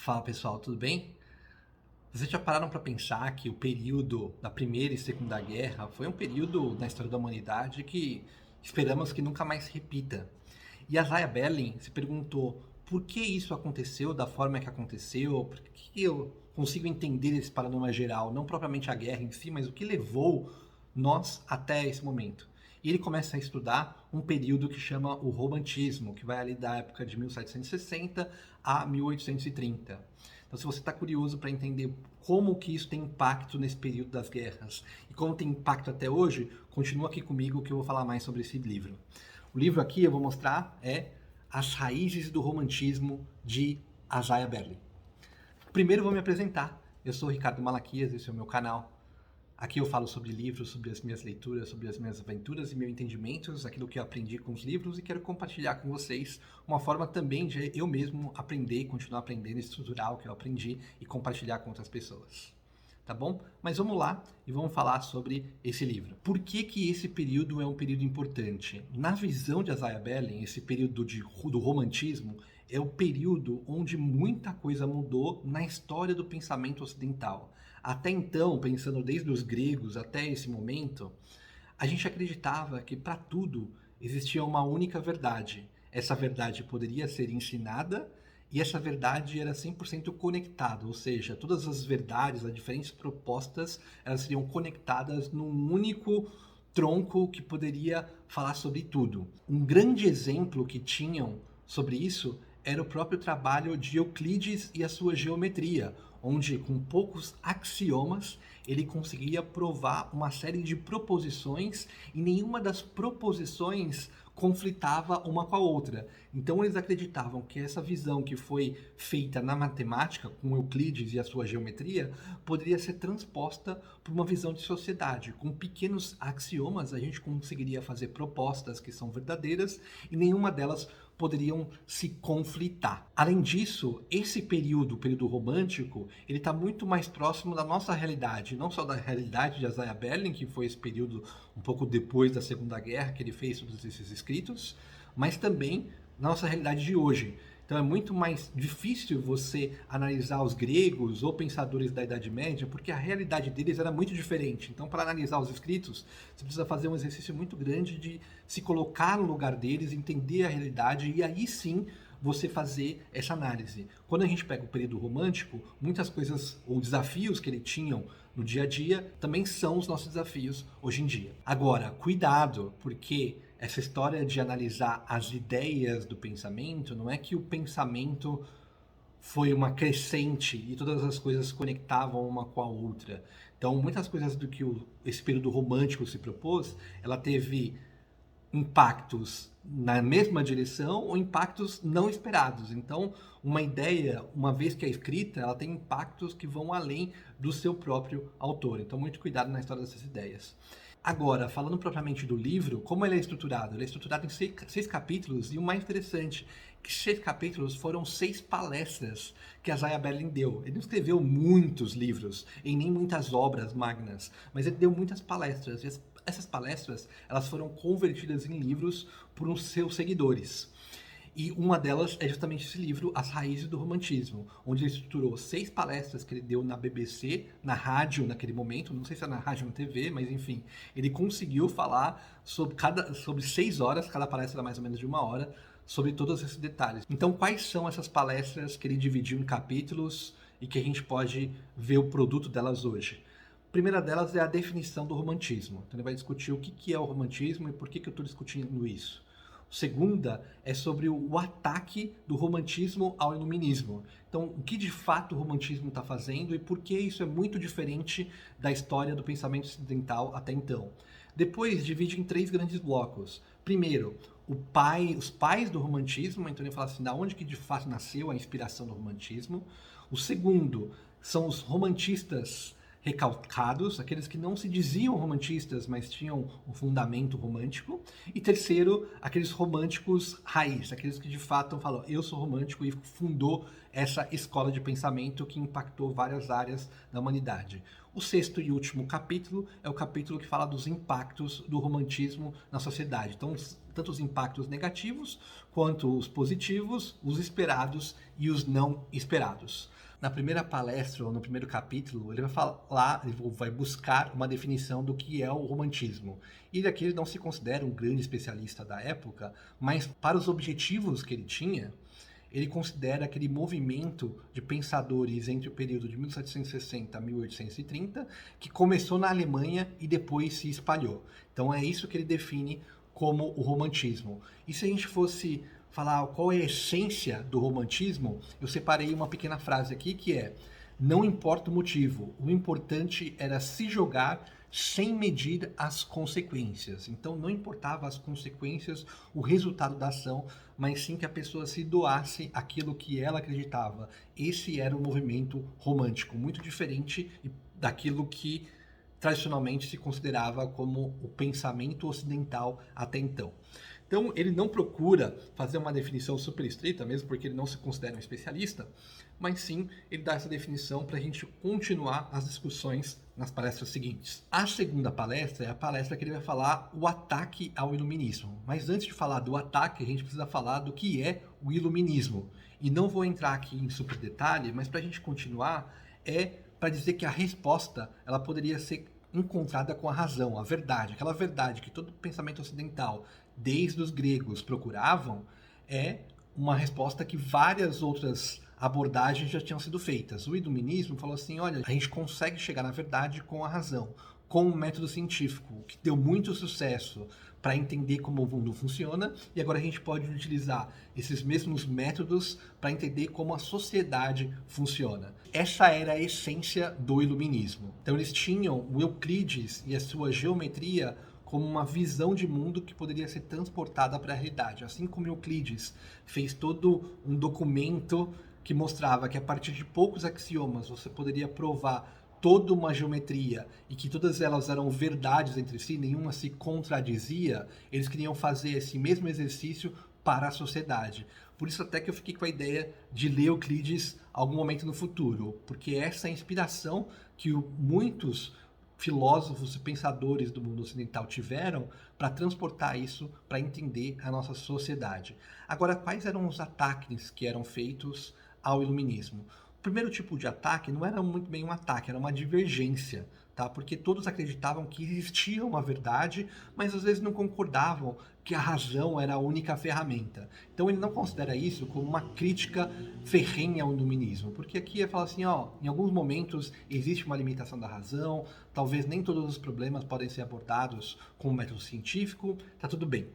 Fala pessoal, tudo bem? Vocês já pararam para pensar que o período da Primeira e Segunda Guerra foi um período na história da humanidade que esperamos que nunca mais se repita? E a Zaya Berlin se perguntou por que isso aconteceu da forma que aconteceu, por que eu consigo entender esse panorama geral, não propriamente a guerra em si, mas o que levou nós até esse momento. E ele começa a estudar um período que chama o Romantismo, que vai ali da época de 1760 a 1830. Então, se você está curioso para entender como que isso tem impacto nesse período das guerras e como tem impacto até hoje, continua aqui comigo que eu vou falar mais sobre esse livro. O livro aqui eu vou mostrar é As Raízes do Romantismo, de Azaia Berlin. Primeiro vou me apresentar. Eu sou Ricardo Malaquias, esse é o meu canal. Aqui eu falo sobre livros, sobre as minhas leituras, sobre as minhas aventuras e meus entendimentos, aquilo que eu aprendi com os livros, e quero compartilhar com vocês uma forma também de eu mesmo aprender e continuar aprendendo, estruturar o que eu aprendi e compartilhar com outras pessoas. Tá bom? Mas vamos lá e vamos falar sobre esse livro. Por que que esse período é um período importante? Na visão de Azaia Berlin, esse período do romantismo é o período onde muita coisa mudou na história do pensamento ocidental. Até então, pensando desde os gregos até esse momento, a gente acreditava que para tudo existia uma única verdade. Essa verdade poderia ser ensinada e essa verdade era 100% conectada, ou seja, todas as verdades, as diferentes propostas, elas seriam conectadas num único tronco que poderia falar sobre tudo. Um grande exemplo que tinham sobre isso era o próprio trabalho de Euclides e a sua geometria, onde com poucos axiomas ele conseguia provar uma série de proposições e nenhuma das proposições conflitava uma com a outra. Então eles acreditavam que essa visão que foi feita na matemática, com Euclides e a sua geometria, poderia ser transposta para uma visão de sociedade. Com pequenos axiomas a gente conseguiria fazer propostas que são verdadeiras e nenhuma delas poderiam se conflitar. Além disso, esse período, o período romântico, ele está muito mais próximo da nossa realidade, não só da realidade de Azaia Berlin, que foi esse período um pouco depois da Segunda Guerra, que ele fez todos esses escritos, mas também na nossa realidade de hoje. Então é muito mais difícil você analisar os gregos ou pensadores da Idade Média, porque a realidade deles era muito diferente. Então, para analisar os escritos, você precisa fazer um exercício muito grande de se colocar no lugar deles, entender a realidade e aí sim você fazer essa análise. Quando a gente pega o período romântico, muitas coisas ou desafios que ele tinham no dia a dia também são os nossos desafios hoje em dia. Agora, cuidado, porque essa história de analisar as ideias do pensamento, não é que o pensamento foi uma crescente e todas as coisas se conectavam uma com a outra. Então, muitas coisas do que esse período romântico se propôs, ela teve impactos na mesma direção ou impactos não esperados. Então, uma ideia, uma vez que é escrita, ela tem impactos que vão além do seu próprio autor. Então, muito cuidado na história dessas ideias. Agora, falando propriamente do livro, como ele é estruturado? Ele é estruturado em seis capítulos e o mais interessante que 6 capítulos foram 6 palestras que a Azaia Berlin deu. Ele não escreveu muitos livros e nem muitas obras magnas, mas ele deu muitas palestras. E essas palestras elas foram convertidas em livros por os seus seguidores. E uma delas é justamente esse livro, As Raízes do Romantismo, onde ele estruturou 6 palestras que ele deu na BBC, na rádio naquele momento, não sei se era na rádio ou na TV, mas enfim, ele conseguiu falar sobre 6 horas, cada palestra era mais ou menos de 1 hora, sobre todos esses detalhes. Então, quais são essas palestras que ele dividiu em capítulos e que a gente pode ver o produto delas hoje? A primeira delas é a definição do romantismo. Então ele vai discutir o que é o romantismo e por que eu estou discutindo isso. A segunda é sobre o ataque do romantismo ao iluminismo. Então, o que de fato o romantismo está fazendo e por que isso é muito diferente da história do pensamento ocidental até então. Depois, divide em 3 grandes blocos. Primeiro, os pais do romantismo, então ele fala assim, da onde que de fato nasceu a inspiração do romantismo. O segundo são os romantistas recalcados, aqueles que não se diziam romantistas, mas tinham um fundamento romântico. E terceiro, aqueles românticos raiz, aqueles que de fato falam, eu sou romântico, e fundou essa escola de pensamento que impactou várias áreas da humanidade. O sexto e último capítulo é o capítulo que fala dos impactos do romantismo na sociedade. Então, tanto os impactos negativos quanto os positivos, os esperados e os não esperados. Na primeira palestra, ou no primeiro capítulo, ele vai falar, ele vai buscar uma definição do que é o romantismo. E aqui ele não se considera um grande especialista da época, mas para os objetivos que ele tinha, ele considera aquele movimento de pensadores entre o período de 1760 a 1830, que começou na Alemanha e depois se espalhou. Então é isso que ele define como o romantismo. E se a gente fosse falar qual é a essência do romantismo, eu separei uma pequena frase aqui que é: não importa o motivo, o importante era se jogar sem medir as consequências. Então não importava as consequências, o resultado da ação, mas sim que a pessoa se doasse aquilo que ela acreditava. Esse era o movimento romântico, muito diferente daquilo que tradicionalmente se considerava como o pensamento ocidental até então. Então, ele não procura fazer uma definição super estrita, mesmo porque ele não se considera um especialista, mas sim ele dá essa definição para a gente continuar as discussões nas palestras seguintes. A segunda palestra é a palestra que ele vai falar o ataque ao iluminismo. Mas antes de falar do ataque, a gente precisa falar do que é o iluminismo. E não vou entrar aqui em super detalhe, mas para a gente continuar, é para dizer que a resposta ela poderia ser encontrada com a razão, a verdade. Aquela verdade que todo pensamento ocidental, desde os gregos, procuravam, é uma resposta que várias outras abordagens já tinham sido feitas. O iluminismo falou assim, olha, a gente consegue chegar na verdade com a razão, com o método científico, que deu muito sucesso para entender como o mundo funciona, e agora a gente pode utilizar esses mesmos métodos para entender como a sociedade funciona. Essa era a essência do iluminismo. Então eles tinham o Euclides e a sua geometria como uma visão de mundo que poderia ser transportada para a realidade. Assim como Euclides fez todo um documento que mostrava que a partir de poucos axiomas você poderia provar toda uma geometria e que todas elas eram verdades entre si, nenhuma se contradizia, eles queriam fazer esse mesmo exercício para a sociedade. Por isso até que eu fiquei com a ideia de ler Euclides algum momento no futuro, porque essa é a inspiração que muitos filósofos e pensadores do mundo ocidental tiveram para transportar isso, para entender a nossa sociedade. Agora, quais eram os ataques que eram feitos ao iluminismo? O primeiro tipo de ataque não era muito bem um ataque, era uma divergência, tá? Porque todos acreditavam que existia uma verdade, mas às vezes não concordavam que a razão era a única ferramenta. Então ele não considera isso como uma crítica ferrenha ao iluminismo, porque aqui ele fala assim, ó, em alguns momentos existe uma limitação da razão, talvez nem todos os problemas podem ser abordados com o método científico, tá tudo bem.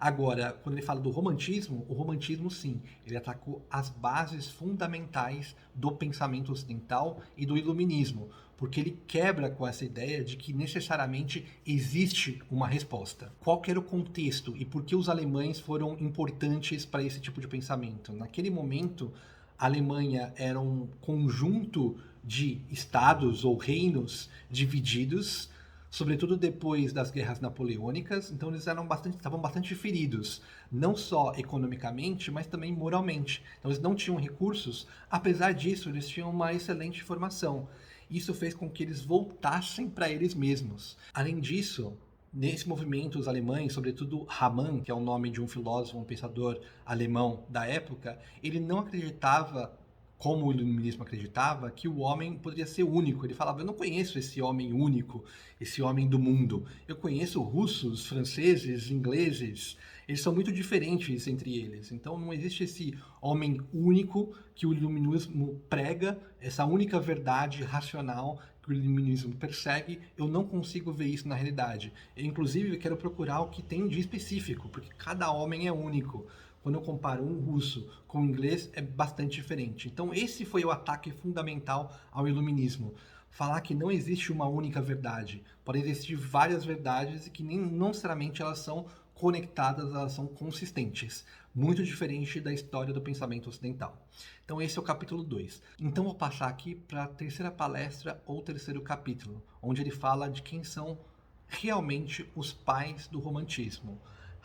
Agora, quando ele fala do romantismo, o romantismo sim, ele atacou as bases fundamentais do pensamento ocidental e do iluminismo, porque ele quebra com essa ideia de que necessariamente existe uma resposta. Qual que era o contexto e por que os alemães foram importantes para esse tipo de pensamento? Naquele momento, a Alemanha era um conjunto de estados ou reinos divididos, sobretudo depois das guerras napoleônicas, então eles estavam bastante feridos, não só economicamente, mas também moralmente. Então eles não tinham recursos, apesar disso eles tinham uma excelente formação. Isso fez com que eles voltassem para eles mesmos. Além disso, nesse movimento, os alemães, sobretudo Hamann, que é o nome de um filósofo, um pensador alemão da época, ele não acreditava, como o iluminismo acreditava, que o homem poderia ser único. Ele falava, eu não conheço esse homem único, esse homem do mundo. Eu conheço russos, franceses, ingleses. Eles são muito diferentes entre eles. Então não existe esse homem único que o iluminismo prega, essa única verdade racional que o iluminismo persegue. Eu não consigo ver isso na realidade. Eu, inclusive, quero procurar o que tem de específico, porque cada homem é único. Quando eu comparo um russo com o inglês, é bastante diferente. Então, esse foi o ataque fundamental ao iluminismo. Falar que não existe uma única verdade. Podem existir várias verdades e que não necessariamente elas são conectadas, elas são consistentes, muito diferente da história do pensamento ocidental. Então esse é o capítulo 2. Então vou passar aqui para a terceira palestra ou terceiro capítulo, onde ele fala de quem são realmente os pais do romantismo.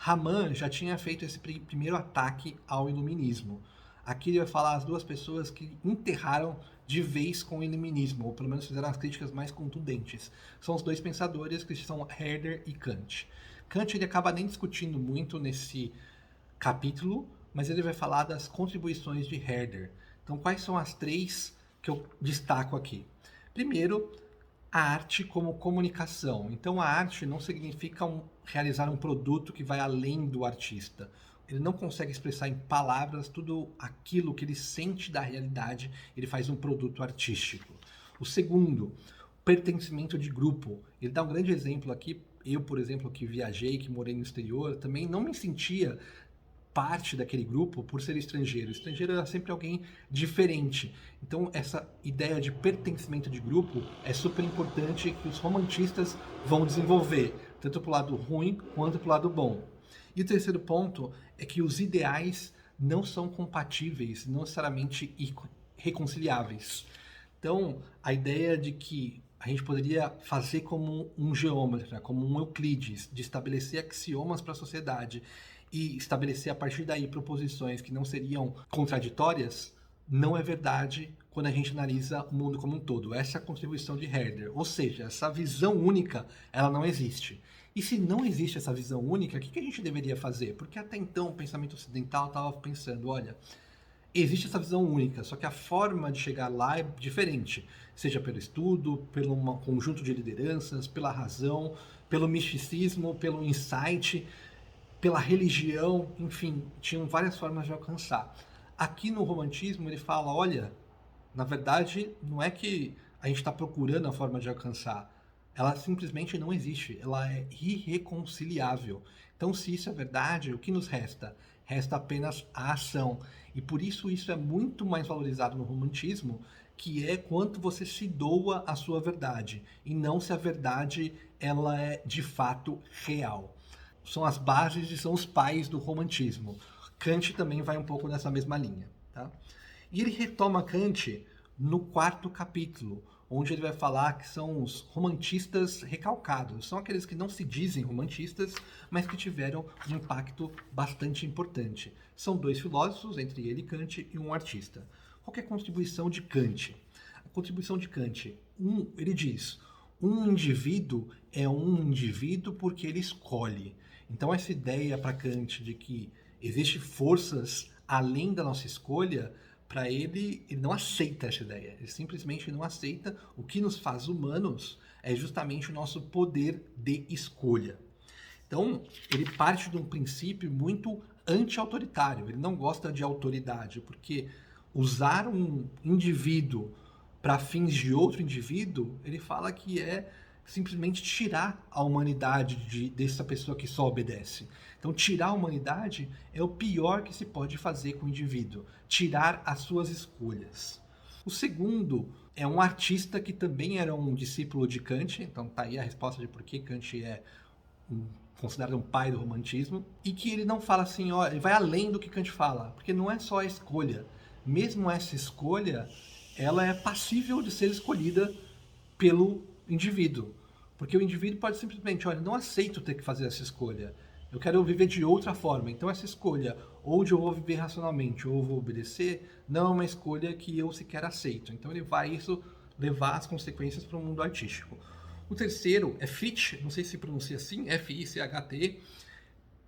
Hamann já tinha feito esse primeiro ataque ao iluminismo. Aqui ele vai falar as duas pessoas que enterraram de vez com o iluminismo, ou pelo menos fizeram as críticas mais contundentes. São os dois pensadores que são Herder e Kant. Kant ele acaba nem discutindo muito nesse capítulo, mas ele vai falar das contribuições de Herder. Então, quais são as três que eu destaco aqui? Primeiro, a arte como comunicação. Então, a arte não significa realizar um produto que vai além do artista. Ele não consegue expressar em palavras tudo aquilo que ele sente da realidade, ele faz um produto artístico. O segundo, pertencimento de grupo. Ele dá um grande exemplo aqui. Eu, por exemplo, que viajei, que morei no exterior, também não me sentia parte daquele grupo por ser estrangeiro. O estrangeiro era sempre alguém diferente. Então, essa ideia de pertencimento de grupo é super importante que os romantistas vão desenvolver, tanto para o lado ruim quanto para o lado bom. E o terceiro ponto é que os ideais não são compatíveis, não necessariamente reconciliáveis. Então, a ideia de que a gente poderia fazer como um geômetra, como um Euclides, de estabelecer axiomas para a sociedade e estabelecer a partir daí proposições que não seriam contraditórias, não é verdade quando a gente analisa o mundo como um todo. Essa é a contribuição de Herder. Ou seja, essa visão única, ela não existe. E se não existe essa visão única, o que a gente deveria fazer? Porque até então o pensamento ocidental estava pensando, olha, existe essa visão única, só que a forma de chegar lá é diferente, seja pelo estudo, pelo conjunto de lideranças, pela razão, pelo misticismo, pelo insight, pela religião, enfim, tinham várias formas de alcançar. Aqui no romantismo ele fala, olha, na verdade não é que a gente está procurando a forma de alcançar, ela simplesmente não existe, ela é irreconciliável. Então, se isso é verdade, o que nos resta? Resta apenas a ação. E por isso é muito mais valorizado no romantismo, que é quanto você se doa à sua verdade, e não se a verdade ela é de fato real. São as bases e são os pais do romantismo. Kant também vai um pouco nessa mesma linha. Tá? E ele retoma Kant no quarto capítulo, onde ele vai falar que são os romantistas recalcados. São aqueles que não se dizem romantistas, mas que tiveram um impacto bastante importante. São dois filósofos, entre ele e Kant, e um artista. Qual que é a contribuição de Kant? A contribuição de Kant, ele diz, um indivíduo é um indivíduo porque ele escolhe. Então essa ideia para Kant de que existem forças além da nossa escolha, para ele não aceita essa ideia. Ele simplesmente não aceita. O que nos faz humanos é justamente o nosso poder de escolha. Então, ele parte de um princípio muito anti-autoritário. Ele não gosta de autoridade, porque usar um indivíduo para fins de outro indivíduo, ele fala que é simplesmente tirar a humanidade dessa pessoa que só obedece. Então, tirar a humanidade é o pior que se pode fazer com o indivíduo. Tirar as suas escolhas. O segundo é um artista que também era um discípulo de Kant. Então, tá aí a resposta de por que Kant é considerado um pai do romantismo. E que ele não fala assim, ó, ele vai além do que Kant fala. Porque não é só a escolha. Mesmo essa escolha, ela é passível de ser escolhida pelo indivíduo. Porque o indivíduo pode simplesmente, olha, não aceito ter que fazer essa escolha. Eu quero viver de outra forma. Então essa escolha, ou de eu vou viver racionalmente, ou eu vou obedecer, não é uma escolha que eu sequer aceito. Então ele vai levar as consequências para o mundo artístico. O terceiro é Fichte, não sei se pronuncia assim, F-I-C-H-T.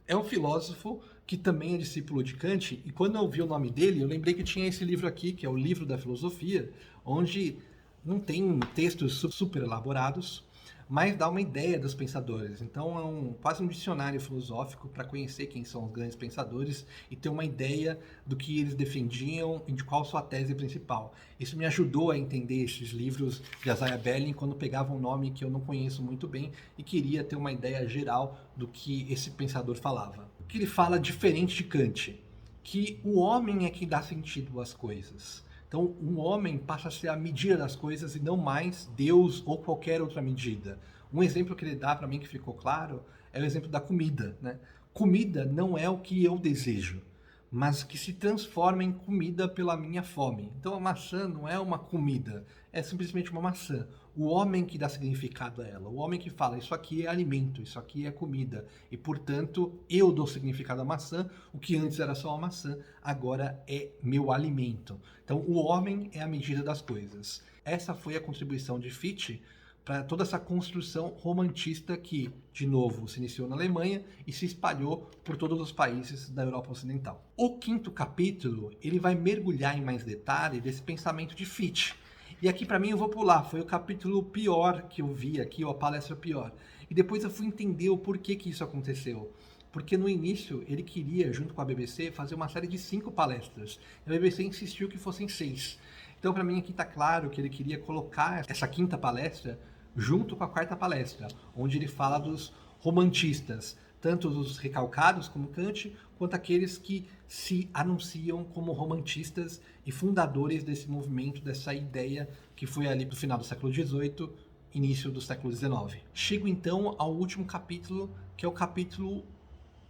É um filósofo que também é discípulo de Kant. E quando eu vi o nome dele, eu lembrei que tinha esse livro aqui, que é o Livro da Filosofia, onde não tem textos super elaborados, mas dá uma ideia dos pensadores. Então é quase um dicionário filosófico para conhecer quem são os grandes pensadores e ter uma ideia do que eles defendiam e de qual sua tese principal. Isso me ajudou a entender esses livros de Isaiah Berlin quando pegava um nome que eu não conheço muito bem e queria ter uma ideia geral do que esse pensador falava. O que ele fala diferente de Kant? Que o homem é quem dá sentido às coisas. Então, um homem passa a ser a medida das coisas e não mais Deus ou qualquer outra medida. Um exemplo que ele dá para mim que ficou claro é o exemplo da comida, né? Comida não é o que eu desejo, mas que se transforma em comida pela minha fome. Então a maçã não é uma comida, é simplesmente uma maçã. O homem que dá significado a ela, o homem que fala, isso aqui é alimento, isso aqui é comida, e portanto eu dou significado à maçã, o que antes era só uma maçã, agora é meu alimento. Então o homem é a medida das coisas. Essa foi a contribuição de Fichte para toda essa construção romantista que, de novo, se iniciou na Alemanha e se espalhou por todos os países da Europa Ocidental. O quinto capítulo, ele vai mergulhar em mais detalhe desse pensamento de Fichte. E aqui, para mim, eu vou pular. Foi o capítulo pior que eu vi aqui, ou a palestra pior. E depois eu fui entender o porquê que isso aconteceu. Porque no início ele queria, junto com a BBC, fazer uma série de 5 palestras. A BBC insistiu que fossem 6. Então, para mim, aqui está claro que ele queria colocar essa quinta palestra junto com a quarta palestra, onde ele fala dos romantistas, tanto os recalcados como Kant, quanto aqueles que se anunciam como romantistas e fundadores desse movimento, dessa ideia que foi ali para o final do século XVIII, início do século XIX. Chego então ao último capítulo, que é o capítulo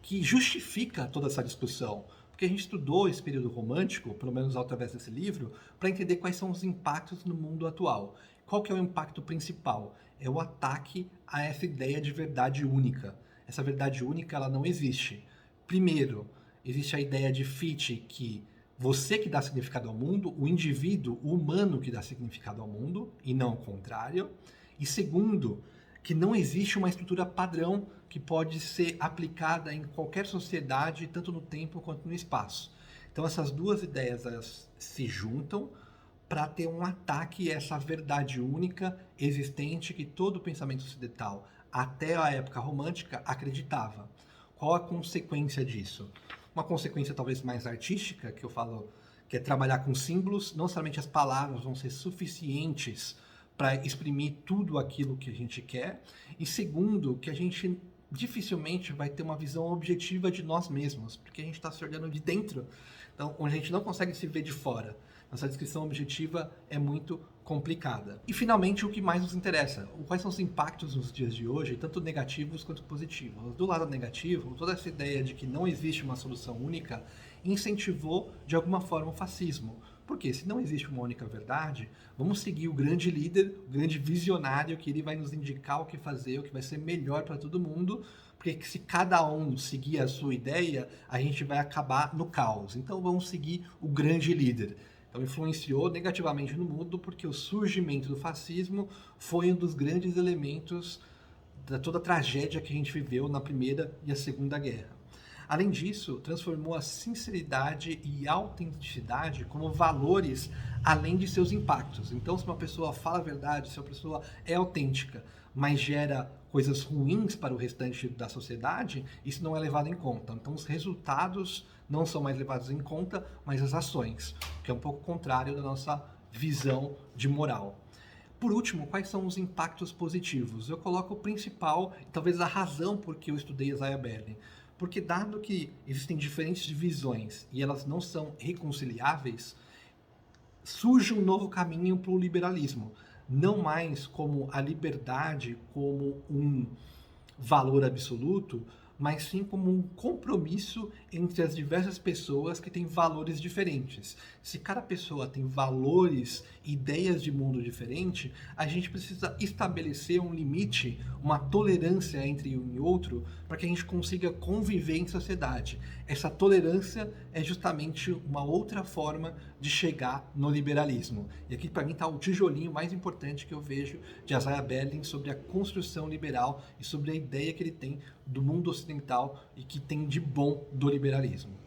que justifica toda essa discussão, porque a gente estudou esse período romântico, pelo menos através desse livro, para entender quais são os impactos no mundo atual. Qual que é o impacto principal? É o ataque a essa ideia de verdade única. Essa verdade única, ela não existe. Primeiro, existe a ideia de Fichte que você que dá significado ao mundo, o indivíduo, o humano que dá significado ao mundo, e não o contrário. E segundo, que não existe uma estrutura padrão que pode ser aplicada em qualquer sociedade, tanto no tempo quanto no espaço. Então essas duas ideias elas se juntam para ter um ataque a essa verdade única existente que todo o pensamento ocidental, até a época romântica, acreditava. Qual a consequência disso? Uma consequência talvez mais artística, que eu falo, que é trabalhar com símbolos, não somente as palavras vão ser suficientes para exprimir tudo aquilo que a gente quer, e segundo, que a gente dificilmente vai ter uma visão objetiva de nós mesmos, porque a gente está se olhando de dentro, então onde a gente não consegue se ver de fora. Nossa descrição objetiva é muito complicada. E finalmente o que mais nos interessa, quais são os impactos nos dias de hoje, tanto negativos quanto positivos. Do lado negativo, toda essa ideia de que não existe uma solução única incentivou de alguma forma o fascismo. Porque se não existe uma única verdade, vamos seguir o grande líder, o grande visionário, que ele vai nos indicar o que fazer, o que vai ser melhor para todo mundo, porque se cada um seguir a sua ideia, a gente vai acabar no caos. Então vamos seguir o grande líder. Então influenciou negativamente no mundo, porque o surgimento do fascismo foi um dos grandes elementos da toda a tragédia que a gente viveu na Primeira e a Segunda Guerra. Além disso, transformou a sinceridade e autenticidade como valores além de seus impactos. Então, se uma pessoa fala a verdade, se uma pessoa é autêntica, mas gera coisas ruins para o restante da sociedade, isso não é levado em conta. Então, os resultados não são mais levados em conta, mas as ações, que é um pouco contrário da nossa visão de moral. Por último, quais são os impactos positivos? Eu coloco o principal, talvez a razão por que eu estudei Isaiah Berlin. Porque dado que existem diferentes visões e elas não são reconciliáveis, surge um novo caminho para o liberalismo. Não mais como a liberdade como um valor absoluto, mas sim como um compromisso entre as diversas pessoas que têm valores diferentes. Se cada pessoa tem valores, ideias de mundo diferente, a gente precisa estabelecer um limite, uma tolerância entre um e outro, para que a gente consiga conviver em sociedade. Essa tolerância é justamente uma outra forma de chegar no liberalismo. E aqui, para mim, está o tijolinho mais importante que eu vejo de Isaiah Berlin sobre a construção liberal e sobre a ideia que ele tem do mundo ocidental e que tem de bom do liberalismo.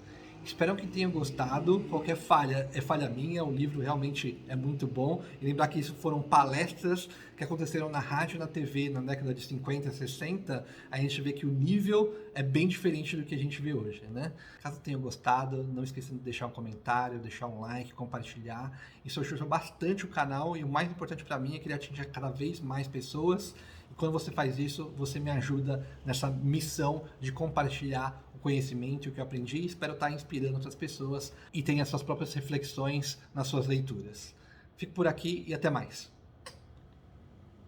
Espero que tenham gostado. Qualquer falha é falha minha, o livro realmente é muito bom. E lembrar que isso foram palestras que aconteceram na rádio e na TV na década de 50, 60. A gente vê que o nível é bem diferente do que a gente vê hoje, né? Caso tenham gostado, não esqueçam de deixar um comentário, deixar um like, compartilhar. Isso ajuda bastante o canal e o mais importante para mim é que ele atinja cada vez mais pessoas. E quando você faz isso, você me ajuda nessa missão de compartilhar o conhecimento, o que eu aprendi, e espero estar inspirando outras pessoas e tenha suas próprias reflexões nas suas leituras. Fico por aqui e até mais.